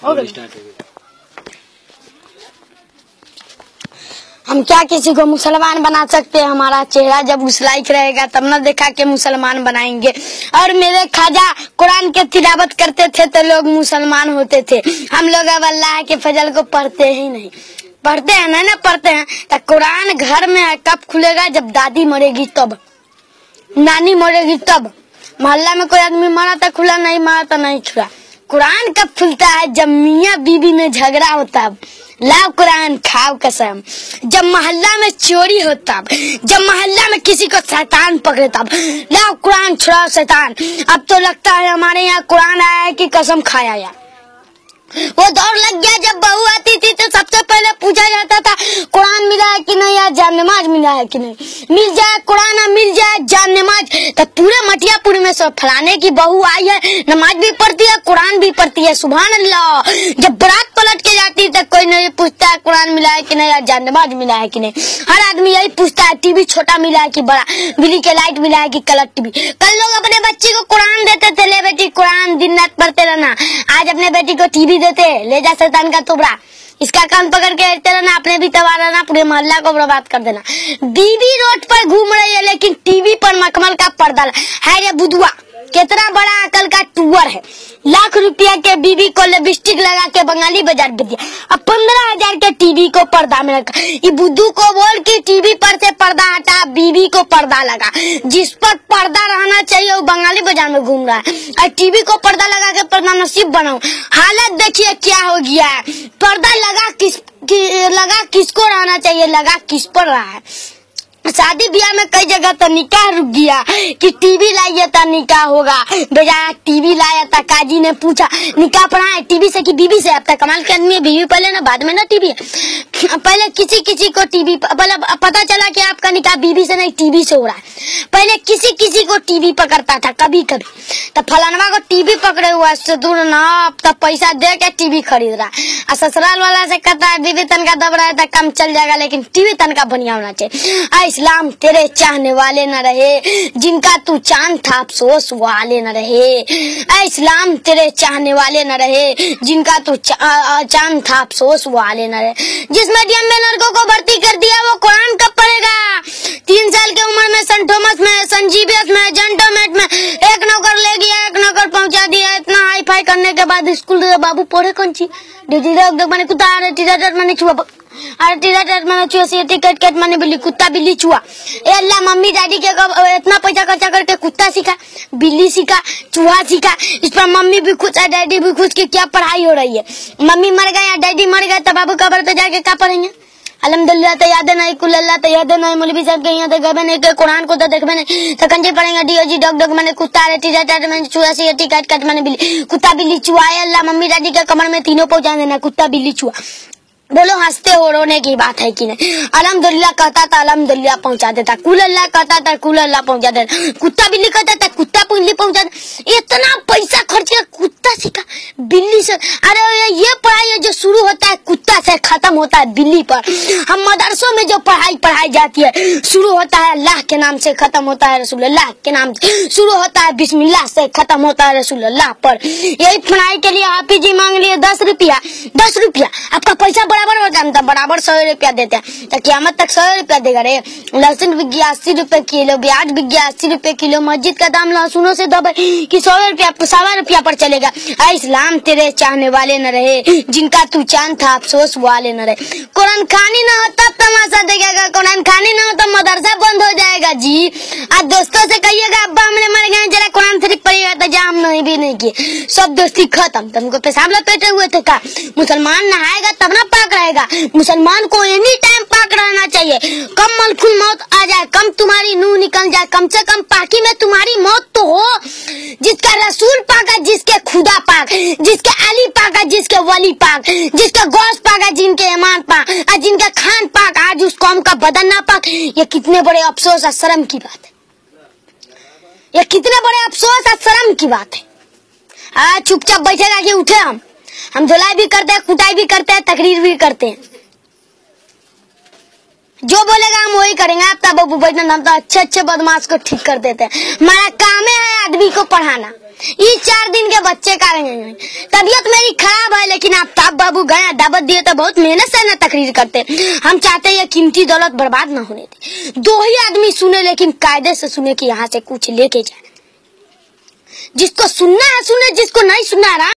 हम क्या किसी को मुसलमान बना सकते हैं? हमारा चेहरा जब उस लाइक रहेगा तब ना देखा के मुसलमान बनाएंगे। और मेरे खाजा कुरान के तिलावत करते थे तो लोग मुसलमान होते थे। हम लोग अब अल्लाह के फजल को पढ़ते ही नहीं। पढ़ते हैं ना पढ़ते हैं तो कुरान घर में है, कब खुलेगा? जब दादी मरेगी तब, नानी मरेगी तब। मोहल्ला में कोई आदमी मरा तो खुला, नहीं मरा तो नहीं खुला। कुरान कब खुलता है? जब मियाँ बीबी में झगड़ा होता, लाओ कुरान खाओ कसम। जब मोहल्ला में चोरी होता, जब मोहल्ला में किसी को शैतान पकड़ता, लाओ कुरान छुड़ाओ शैतान। अब तो लगता है हमारे यहाँ कुरान आया है कि कसम खाया यार। वो दौर लग गया जब बहू आती थी तो सबसे पहले पूछा जाता था कुरान मिला है कि नहीं, या जान नमाज मिला है कि नहीं। मिल जाए कुरान, मिल जाए जान नमाज, तो पूरे मटियापुर में सब फलाने की बहू आई है, नमाज भी पढ़ती है कुरान भी पढ़ती है, सुभान अल्लाह। जब बारात पलट के जाती तो कोई नहीं पूछता है कुरान मिला है कि नहीं, या जान नमाज मिला है कि नहीं। हर आदमी यही पूछता है टीवी छोटा मिला है कि बड़ा, बिजली के लाइट मिला है कि कलर टीवी। कल लोग अपने बच्ची को कुरान देते थे, ले बेटी कुरान दिन रात पढ़ते रहना। आज अपने बेटी को टीवी देते, ले जा शैतान का टुकड़ा, इसका कान पकड़ के रहते रहना, अपने भी तबाह रहना, पूरे मोहल्ला को बर्बाद कर देना। बीबी रोड पर घूम रही है लेकिन टीवी पर मखमल का पर्दा है। रे बुधुआ कितना बड़ा अकल का टूअर है। लाख रुपया के बीबी को लिपस्टिक लगा के बंगाली बाजार भेज दिया। अब 15,000 के टीवी को पर्दा में रखा। ये बुद्धू को बोल के टीवी पर से पर्दा हटा, बीबी को पर्दा लगा। जिस पर पर्दा रहना चाहिए वो बंगाली बाजार में घूम रहा है और टीवी को पर्दा लगा के पर्दा नसीब बनाओ। हालत देखिए क्या हो गया है। पर्दा लगा किसको रहना चाहिए, लगा किस पर रहा है। शादी ब्याह में कई जगह तो निकाह रुक गया कि टीवी लाइए तो निकाह होगा। बेचारा टीवी लाया था, काजी ने पूछा निकाह पढ़ा है टीवी से कि बीबी से? अब तक कमाल के आदमी बीवी पहले ना, बाद में ना टीवी है। पहले किसी को टीवी पता चला कि आपका निकाह बीबी से नहीं टीवी से हो रहा है। पहले किसी को टीवी पकड़ता था कभी कभी, तो फलानवा को टीवी पकड़े हुआ से दूर ना, अब तब पैसा दे के टीवी खरीद रहा है। और ससुराल वाला से कहता है बीबी तनका दब रहा है तो काम चल जाएगा लेकिन टीवी तनका बढ़िया होना चाहिए। इस्लाम तेरे चाहने वाले न रहे, जिनका तू चांद था अफसोस वाले न रहे। इस्लाम तेरे चाहने वाले न रहे, जिनका तू चांद था अफसोस वाले न रहे। जिस मीडियम में लड़कों को भर्ती कर दिया वो कुरान कब पढ़ेगा? 3 साल की उम्र में सेंट थॉमस में, संजीवियस में, जेंटोमेट में एक नौकर ले गया, एक नौकर पहुंचा दिया। इतना हाई फाई करने के बाद स्कूल बाबू पढ़े कौन सी मैंने कुत्ता मैंने छुआ, अरे टीचर मैंने छुआ सी टिकट मैंने बिल्ली कुत्ता बिल्ली छुआ। ए अल्लाह मम्मी डैडी के इतना पैसा खर्चा करके कुत्ता सीखा, बिल्ली सीखा, चूहा सीखा। इस पर मम्मी भी खुश है डैडी भी खुश की क्या पढ़ाई हो रही है। मम्मी मर गए या डैडी मर गए तो बाबू कब्र पे जाके क्या पढ़ेंगे? अल्हम्दुलिल्लाह तो याद नहीं, कुल अल्लाह तो याद नहीं, मौलवी साहब के यहाँ तो गए नहीं के कुरान को तो देखबे नहीं तो कंजे पढ़ेंगे। डीओजी डॉग मैंने कुत्ता रे टीचर मैंने चूहा सी टिकट मैंने बिल्ली कुत्ता बिल्ली चूहा। अल्लाह मम्मी डैडी के कमर में तीनों पहुंचा देना, कुत्ता बिल्ली चूहा। बोलो हंसते हो रोने की बात है कि नहीं? अल्हम्दुलिल्लाह कहता था अल्हम्दुलिल्लाह पहुंचा देता, कुल अल्लाह कहता था कुल अल्लाह पहुंचा देता, कुत्ता बिल्ली कहता था कुत्ता बिल्ली पहुंचा देता। इतना पैसा खर्च किया कुत्ता सीखा बिल्ली से। अरे ये पढ़ाई जो शुरू होता है कुत्ता से खत्म होता है बिल्ली पर। हम मदरसों में जो पढ़ाई जाती है शुरू होता है अल्लाह के नाम से, खत्म होता है रसूलुल्लाह के नाम से, शुरू होता है बिस्मिल्लाह से, खत्म होता है रसूलुल्लाह पर। यही पढ़ाई के लिए हाफिज जी मांग लिए 10 रुपया। आपका पैसा बराबर हो जाता, बराबर 100 रुपया देते हैं तो क़यामत तक 100 रुपया देगा रे। लहसुन बिक गया 80 रुपए किलो, प्याज बिक गया 80 रुपए किलो। मस्जिद का दाम लहसुनों से दबे कि 100 रुपया 100 रुपया पर चलेगा। इस्लाम तेरे चाहने वाले न रहे, जिनका तू चांद था अफसोस वाले न रहे। कुरान खानी न हो तब तमाशा देखेगा, कुरान खानी न हो तो मदरसा बंद हो जाएगा जी। आज दोस्तों से कहिएगा अब्बा हमने मर गए जरा कुरान शरीफ पढ़िएगा तो जा हम नहीं भी नहीं किए, सब दोस्ती खत्म। तुमको पेशाब लपेटे हुए थे का? मुसलमान नहाएगा तब ना पाक रहेगा। मुसलमान को एनी टाइम पाक रहना चाहिए। कम मलकुल मौत आ जाए, कम तुम्हारी नूह निकल जाए, कम से कम पाकी में तुम्हारी मौत तो हो। जिसका रसूल पाक है, जिसके खुदा पाक, जिसके अली पाक है, जिसके वली पाक, जिसका गौस पाक है, जिनके ईमान पाक और जिनका खान पाक, आज उस कौम का बदन ना पाक। ये कितने बड़े अफसोस और शर्म की बात है। ये कितने बड़े अफसोस और शर्म की बात है। चुपचाप बैठेगा कि उठे हम धुलाई भी करते हैं, कुटाई भी करते हैं, तकरीर भी करते हैं। जो बोलेगा हम वही करेंगे। आफ्ताब बाबू बैठना, हम तो अच्छे बदमाश को ठीक कर देते हैं। हमारा काम है आदमी को पढ़ाना। ये 4 दिन के बच्चे का तबीयत मेरी खराब है, लेकिन आफ्ताब बाबू गए दावत दिए तो बहुत मेहनत से ना तकरीर करते। हम चाहते हैं ये कीमती दौलत बर्बाद ना होने दे। 2 ही आदमी सुने, लेकिन कायदे से सुने कि यहाँ से कुछ लेके जाए। जिसको सुनना है सुने, जिसको नहीं सुनना है